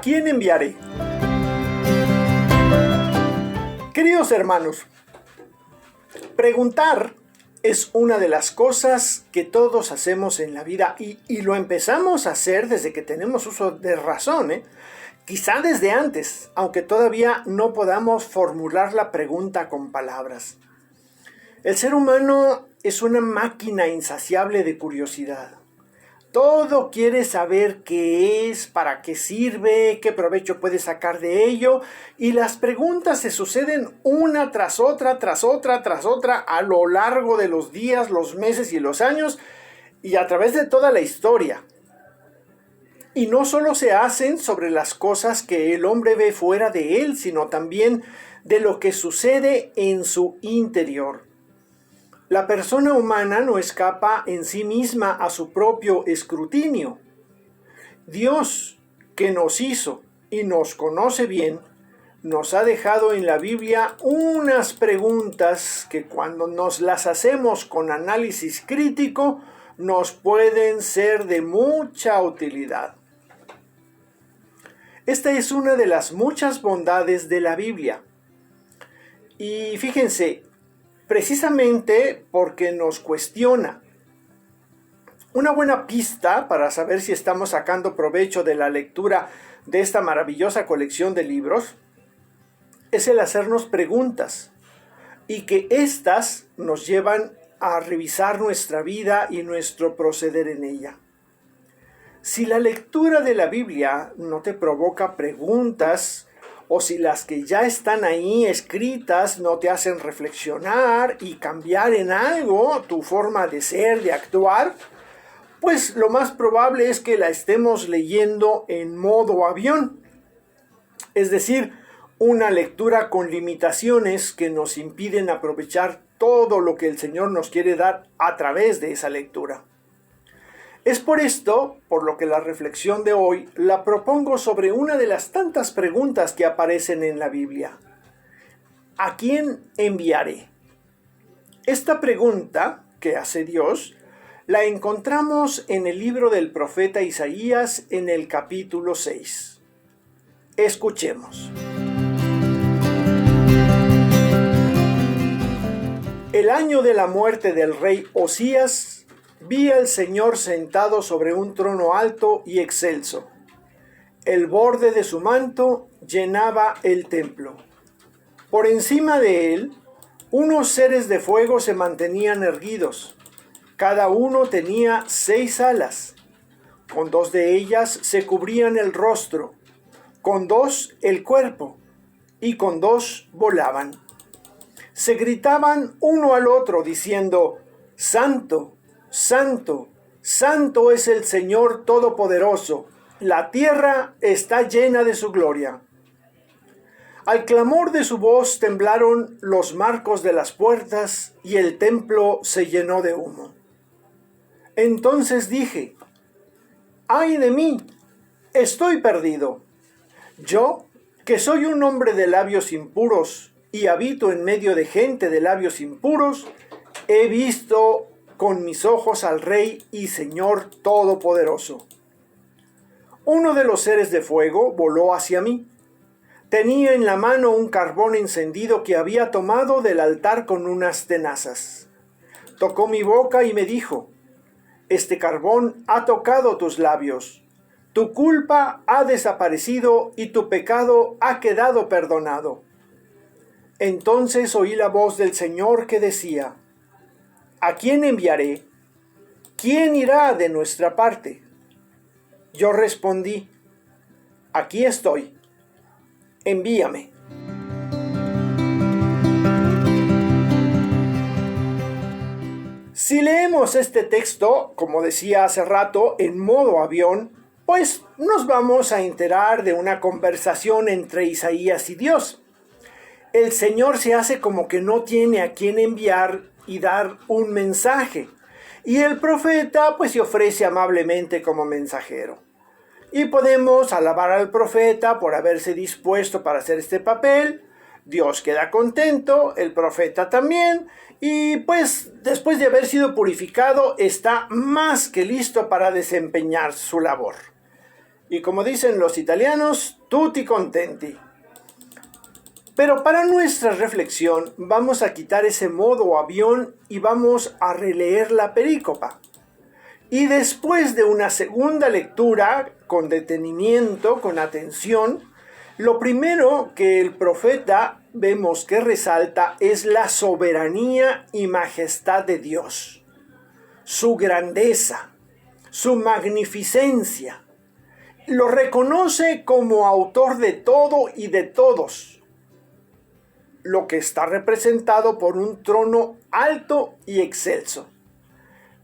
¿A quién enviaré? Queridos hermanos, preguntar es una de las cosas que todos hacemos en la vida y lo empezamos a hacer desde que tenemos uso de razón, quizá desde antes, aunque todavía no podamos formular la pregunta con palabras. El ser humano es una máquina insaciable de curiosidad. Todo quiere saber qué es, para qué sirve, qué provecho puede sacar de ello, y las preguntas se suceden una tras otra, a lo largo de los días, los meses y los años, y a través de toda la historia. Y no solo se hacen sobre las cosas que el hombre ve fuera de él, sino también de lo que sucede en su interior. La persona humana no escapa en sí misma a su propio escrutinio. Dios, que nos hizo y nos conoce bien, nos ha dejado en la Biblia unas preguntas que cuando nos las hacemos con análisis crítico, nos pueden ser de mucha utilidad. Esta es una de las muchas bondades de la Biblia. Y fíjense, precisamente porque nos cuestiona. Una buena pista para saber si estamos sacando provecho de la lectura de esta maravillosa colección de libros es el hacernos preguntas y que éstas nos llevan a revisar nuestra vida y nuestro proceder en ella. Si la lectura de la Biblia no te provoca preguntas, o si las que ya están ahí escritas no te hacen reflexionar y cambiar en algo tu forma de ser, de actuar, pues lo más probable es que la estemos leyendo en modo avión. Es decir, una lectura con limitaciones que nos impiden aprovechar todo lo que el Señor nos quiere dar a través de esa lectura. Es por esto, por lo que la reflexión de hoy la propongo sobre una de las tantas preguntas que aparecen en la Biblia. ¿A quién enviaré? Esta pregunta que hace Dios la encontramos en el libro del profeta Isaías en el capítulo 6. Escuchemos. El año de la muerte del rey Osías, vi al Señor sentado sobre un trono alto y excelso. El borde de su manto llenaba el templo. Por encima de él, unos seres de fuego se mantenían erguidos. Cada uno tenía 6 alas. Con 2 de ellas se cubrían el rostro, con 2 el cuerpo, y con 2 volaban. Se gritaban uno al otro diciendo: Santo, Santo, Santo es el Señor Todopoderoso, la tierra está llena de su gloria. Al clamor de su voz temblaron los marcos de las puertas y el templo se llenó de humo. Entonces dije: ¡ay de mí! Estoy perdido. Yo, que soy un hombre de labios impuros y habito en medio de gente de labios impuros, he visto con mis ojos al Rey y Señor Todopoderoso. Uno de los seres de fuego voló hacia mí. Tenía en la mano un carbón encendido que había tomado del altar con unas tenazas. Tocó mi boca y me dijo: este carbón ha tocado tus labios. Tu culpa ha desaparecido y tu pecado ha quedado perdonado. Entonces oí la voz del Señor que decía: ¿a quién enviaré? ¿Quién irá de nuestra parte? Yo respondí: aquí estoy, envíame. Si leemos este texto, como decía hace rato, en modo avión, pues nos vamos a enterar de una conversación entre Isaías y Dios. El Señor se hace como que no tiene a quién enviar y dar un mensaje, y el profeta pues se ofrece amablemente como mensajero. Y podemos alabar al profeta por haberse dispuesto para hacer este papel. Dios queda contento, el profeta también, y pues después de haber sido purificado está más que listo para desempeñar su labor. Y como dicen los italianos, tutti contenti. Pero para nuestra reflexión vamos a quitar ese modo avión y vamos a releer la perícopa. Y después de una segunda lectura, con detenimiento, con atención, lo primero que el profeta vemos que resalta es la soberanía y majestad de Dios, su grandeza, su magnificencia. Lo reconoce como autor de todo y de todos, lo que está representado por un trono alto y excelso.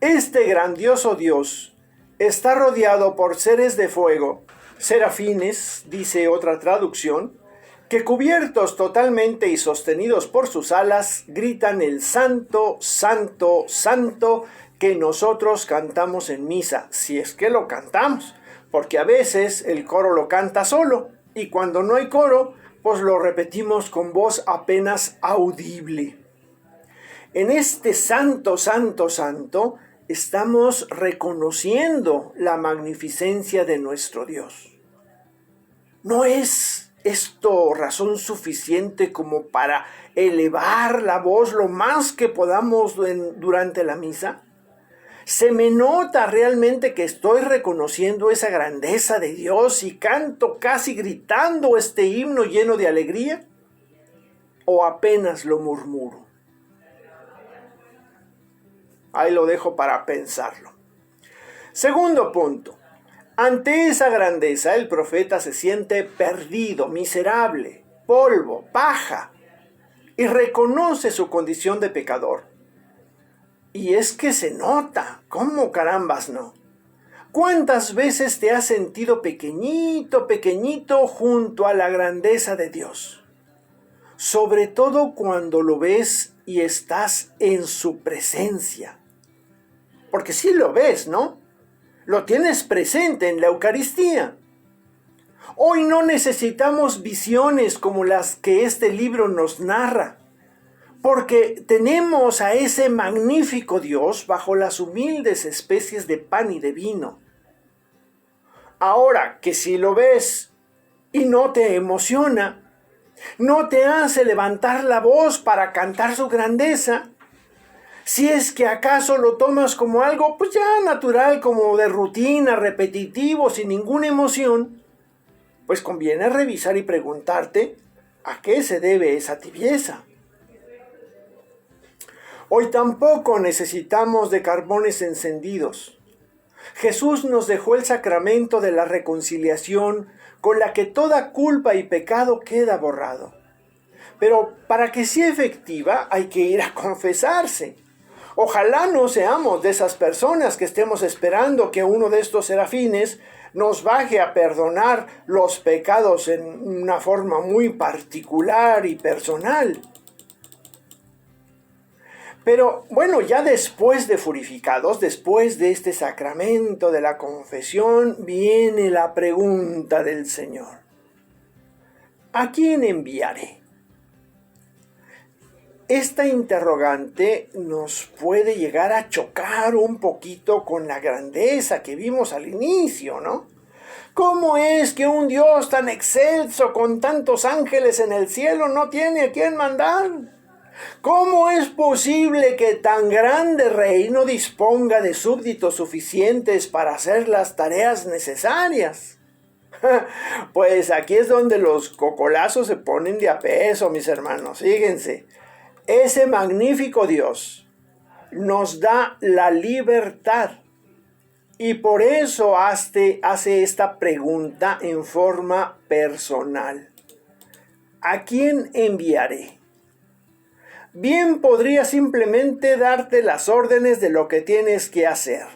Este grandioso Dios está rodeado por seres de fuego, serafines, dice otra traducción, que cubiertos totalmente y sostenidos por sus alas, gritan el Santo, Santo, Santo, que nosotros cantamos en misa, si es que lo cantamos, porque a veces el coro lo canta solo, y cuando no hay coro, pues lo repetimos con voz apenas audible. En este Santo, Santo, Santo, estamos reconociendo la magnificencia de nuestro Dios. ¿No es esto razón suficiente como para elevar la voz lo más que podamos durante la misa? ¿Se me nota realmente que estoy reconociendo esa grandeza de Dios y canto casi gritando este himno lleno de alegría? ¿O apenas lo murmuro? Ahí lo dejo para pensarlo. Segundo punto. Ante esa grandeza, el profeta se siente perdido, miserable, polvo, paja, y reconoce su condición de pecador. Y es que se nota, ¿cómo carambas no? ¿Cuántas veces te has sentido pequeñito, pequeñito junto a la grandeza de Dios? Sobre todo cuando lo ves y estás en su presencia. Porque sí lo ves, ¿no? Lo tienes presente en la Eucaristía. Hoy no necesitamos visiones como las que este libro nos narra, porque tenemos a ese magnífico Dios bajo las humildes especies de pan y de vino. Ahora que si lo ves y no te emociona, no te hace levantar la voz para cantar su grandeza, si es que acaso lo tomas como algo pues ya natural, como de rutina, repetitivo, sin ninguna emoción, pues conviene revisar y preguntarte a qué se debe esa tibieza. Hoy tampoco necesitamos de carbones encendidos. Jesús nos dejó el sacramento de la reconciliación con la que toda culpa y pecado queda borrado. Pero para que sea efectiva hay que ir a confesarse. Ojalá no seamos de esas personas que estemos esperando que uno de estos serafines nos baje a perdonar los pecados en una forma muy particular y personal. Pero bueno, ya después de purificados, después de este sacramento de la confesión, viene la pregunta del Señor. ¿A quién enviaré? Esta interrogante nos puede llegar a chocar un poquito con la grandeza que vimos al inicio, ¿no? ¿Cómo es que un Dios tan excelso, con tantos ángeles en el cielo, no tiene a quién mandar? ¿Cómo es posible que tan grande reino disponga de súbditos suficientes para hacer las tareas necesarias? Pues aquí es donde los cocolazos se ponen de a peso, mis hermanos. Fíjense, ese magnífico Dios nos da la libertad y por eso hace esta pregunta en forma personal. ¿A quién enviaré? Bien podría simplemente darte las órdenes de lo que tienes que hacer,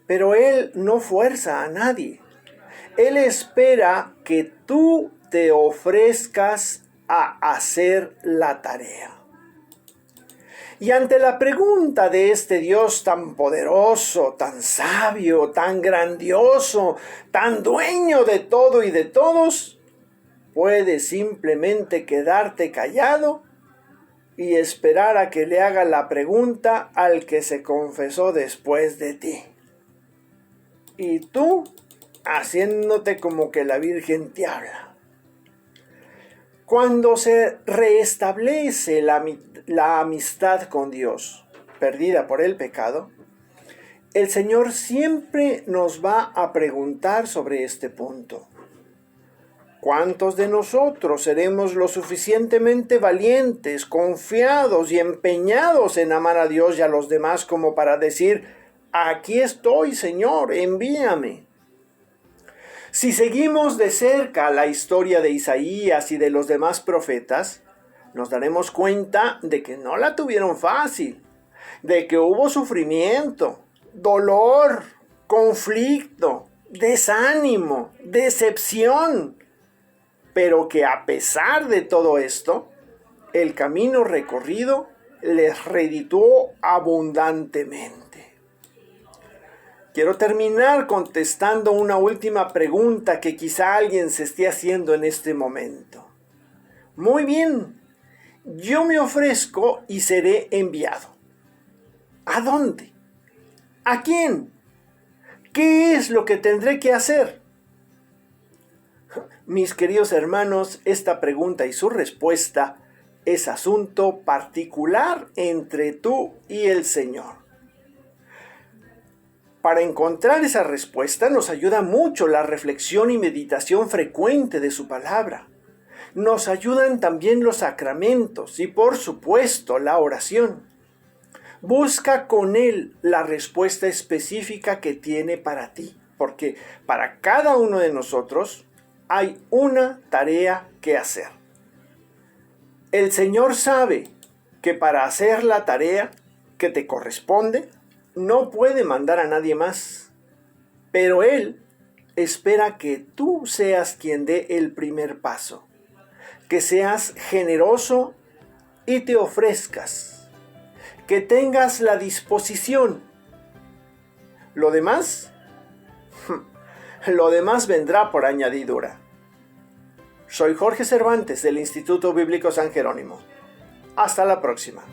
pero Él no fuerza a nadie. Él espera que tú te ofrezcas a hacer la tarea. Y ante la pregunta de este Dios tan poderoso, tan sabio, tan grandioso, tan dueño de todo y de todos, puedes simplemente quedarte callado y esperar a que le haga la pregunta al que se confesó después de ti. Y tú haciéndote como que la Virgen te habla. Cuando se restablece la amistad con Dios, perdida por el pecado, el Señor siempre nos va a preguntar sobre este punto. ¿Cuántos de nosotros seremos lo suficientemente valientes, confiados y empeñados en amar a Dios y a los demás como para decir, aquí estoy, Señor, envíame? Si seguimos de cerca la historia de Isaías y de los demás profetas, nos daremos cuenta de que no la tuvieron fácil, de que hubo sufrimiento, dolor, conflicto, desánimo, decepción, pero que a pesar de todo esto, el camino recorrido les redituó abundantemente. Quiero terminar contestando una última pregunta que quizá alguien se esté haciendo en este momento. Muy bien, yo me ofrezco y seré enviado. ¿A dónde? ¿A quién? ¿Qué es lo que tendré que hacer? Mis queridos hermanos, esta pregunta y su respuesta es asunto particular entre tú y el Señor. Para encontrar esa respuesta nos ayuda mucho la reflexión y meditación frecuente de su palabra. Nos ayudan también los sacramentos y, por supuesto, la oración. Busca con Él la respuesta específica que tiene para ti, porque para cada uno de nosotros hay una tarea que hacer. El Señor sabe que para hacer la tarea que te corresponde, no puede mandar a nadie más, pero Él espera que tú seas quien dé el primer paso, que seas generoso y te ofrezcas, que tengas la disposición. Lo demás vendrá por añadidura. Soy Jorge Cervantes del Instituto Bíblico San Jerónimo. Hasta la próxima.